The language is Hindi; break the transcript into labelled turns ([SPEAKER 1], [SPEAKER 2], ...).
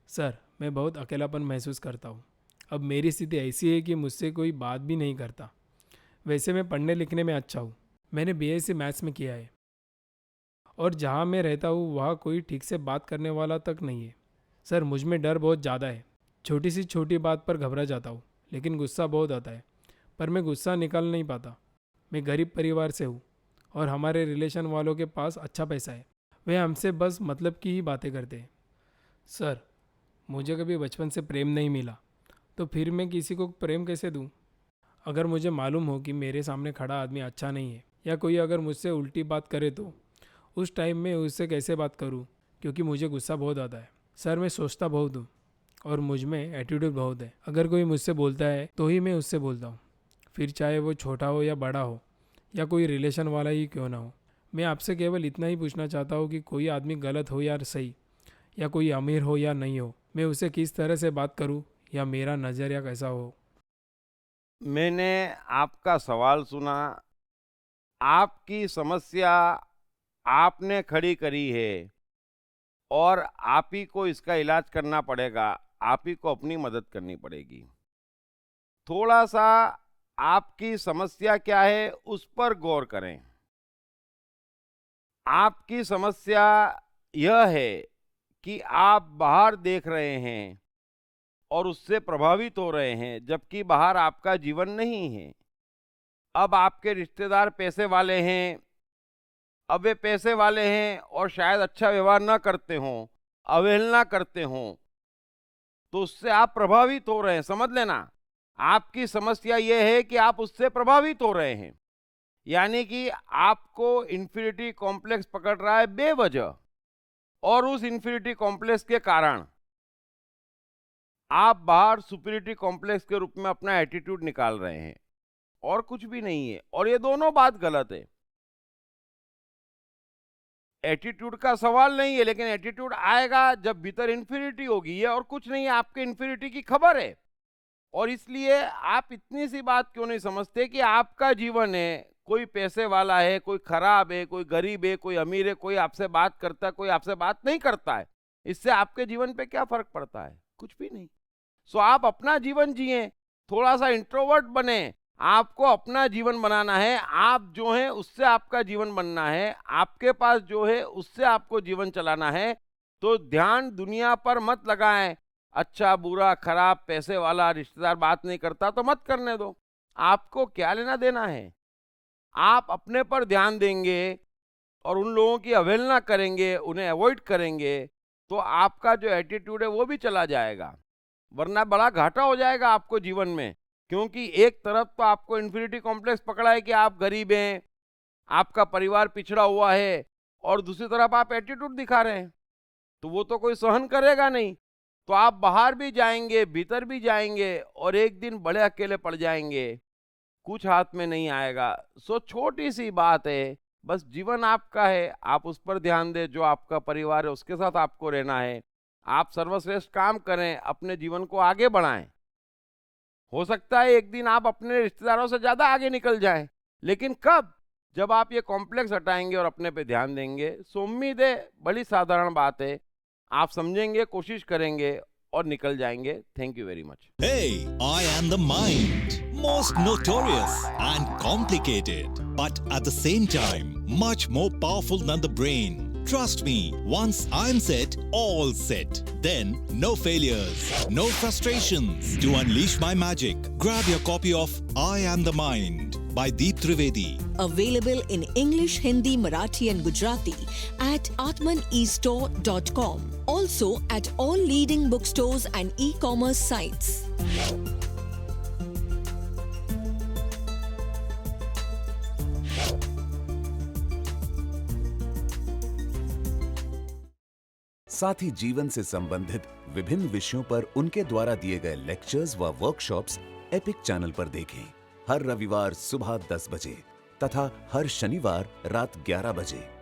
[SPEAKER 1] सर, मैं बहुत अकेलापन महसूस करता हूँ। अब मेरी स्थिति ऐसी है कि मुझसे कोई बात भी नहीं करता। वैसे मैं पढ़ने लिखने में अच्छा हूँ। मैंने बीएससी मैथ्स में किया है और जहाँ मैं रहता हूँ वहाँ कोई ठीक से बात करने वाला तक नहीं है। सर, मुझ में डर बहुत ज़्यादा है। छोटी सी छोटी बात पर घबरा जाता हूँ, लेकिन गुस्सा बहुत आता है। पर मैं गुस्सा निकाल नहीं पाता। मैं गरीब परिवार से हूँ और हमारे रिलेशन वालों के पास अच्छा पैसा है। वे हमसे बस मतलब की ही बातें करते हैं। सर, मुझे कभी बचपन से प्रेम नहीं मिला, तो फिर मैं किसी को प्रेम कैसे दूं? अगर मुझे मालूम हो कि मेरे सामने खड़ा आदमी अच्छा नहीं है या कोई अगर मुझसे उल्टी बात करे तो उस टाइम में उससे कैसे बात करूं? क्योंकि मुझे गुस्सा बहुत आता है। सर, मैं सोचता बहुत हूँ और मुझ में एटीट्यूड बहुत है। अगर कोई मुझसे बोलता है तो ही मैं उससे बोलता हूँ, फिर चाहे वो छोटा हो या बड़ा हो या कोई रिलेशन वाला ही क्यों ना हो। मैं आपसे केवल इतना ही पूछना चाहता हूँ कि कोई आदमी गलत हो या सही, या कोई अमीर हो या नहीं हो, मैं उसे किस तरह से बात करूं या मेरा नज़रिया कैसा हो?
[SPEAKER 2] मैंने आपका सवाल सुना, आपकी समस्या आपने खड़ी करी है और आप ही को इसका इलाज करना पड़ेगा, आप ही को अपनी मदद करनी पड़ेगी। थोड़ा-सा आपकी समस्या क्या है, उस पर गौर करें। आपकी समस्या यह है कि आप बाहर देख रहे हैं और उससे प्रभावित हो रहे हैं, जबकि बाहर आपका जीवन नहीं है। अब आपके रिश्तेदार पैसे वाले हैं, अब वे पैसे वाले हैं और शायद अच्छा व्यवहार ना करते हों, अवहेलना करते हों, तो उससे आप प्रभावित हो रहे हैं, समझ लेना। आपकी समस्या ये है कि आप उससे प्रभावित हो रहे हैं, यानी कि आपको इन्फीरिटी कॉम्प्लेक्स पकड़ रहा है बेवजह, और उस इन्फीरिटी कॉम्प्लेक्स के कारण आप बाहर सुपीरियरिटी कॉम्प्लेक्स के रूप में अपना एटीट्यूड निकाल रहे हैं, और कुछ भी नहीं है, और ये दोनों बात गलत है। एटीट्यूड का सवाल नहीं है, लेकिन एटीट्यूड आएगा जब भीतर इन्फिनिटी होगी, ये और कुछ नहीं है, आपके इन्फिनिटी की खबर है। और इसलिए आप इतनी सी बात क्यों नहीं समझते कि आपका जीवन है, कोई पैसे वाला है, कोई खराब है, कोई गरीब है, कोई अमीर है, कोई आपसे बात करता है, कोई आपसे बात नहीं करता है, इससे आपके जीवन पे क्या फर्क पड़ता है? कुछ भी नहीं। सो आप अपना जीवन जिए, थोड़ा सा इंट्रोवर्ट बने। आपको अपना जीवन बनाना है, आप जो हैं उससे आपका जीवन बनना है, आपके पास जो है उससे आपको जीवन चलाना है। तो ध्यान दुनिया पर मत लगाएं, अच्छा बुरा खराब पैसे वाला रिश्तेदार बात नहीं करता तो मत करने दो। आपको क्या लेना देना है? आप अपने पर ध्यान देंगे और उन लोगों की अवहेलना करेंगे, उन्हें अवॉइड करेंगे, तो आपका जो एटीट्यूड है वो भी चला जाएगा, वरना बड़ा घाटा हो जाएगा आपको जीवन में। क्योंकि एक तरफ तो आपको इन्फिनिटी कॉम्प्लेक्स पकड़ा है कि आप गरीब हैं, आपका परिवार पिछड़ा हुआ है, और दूसरी तरफ आप एटीट्यूड दिखा रहे हैं, तो वो तो कोई सहन करेगा नहीं। तो आप बाहर भी जाएंगे, भीतर भी जाएंगे, और एक दिन बड़े अकेले पड़ जाएंगे, कुछ हाथ में नहीं आएगा। सो छोटी सी बात है, बस जीवन आपका है, आप उस पर ध्यान दें, जो आपका परिवार है उसके साथ आपको रहना है। आप सर्वश्रेष्ठ काम करें, अपने जीवन को आगे बढ़ाएं। हो सकता है एक दिन आप अपने रिश्तेदारों से ज्यादा आगे निकल जाएं, लेकिन कब? जब आप ये कॉम्प्लेक्स हटाएंगे और अपने पे ध्यान देंगे। सो उम्मीद है, बड़ी साधारण बात है, आप समझेंगे, कोशिश करेंगे और निकल जाएंगे। Thank you very much.
[SPEAKER 3] Hey, I am the mind. Most notorious and complicated, but at the same time, much more powerful than the brain. Trust me, once I'm set, all set. Then, no failures, no frustrations. To unleash my magic, grab your copy of I Am the Mind by Deep Trivedi.
[SPEAKER 4] Available in English, Hindi, Marathi and Gujarati at atmanestore.com. Also at all leading bookstores and e-commerce sites.
[SPEAKER 5] साथ ही जीवन से संबंधित विभिन्न विषयों पर उनके द्वारा दिए गए लेक्चर्स व वर्कशॉप्स एपिक चैनल पर देखें। हर रविवार सुबह 10 बजे तथा हर शनिवार रात 11 बजे।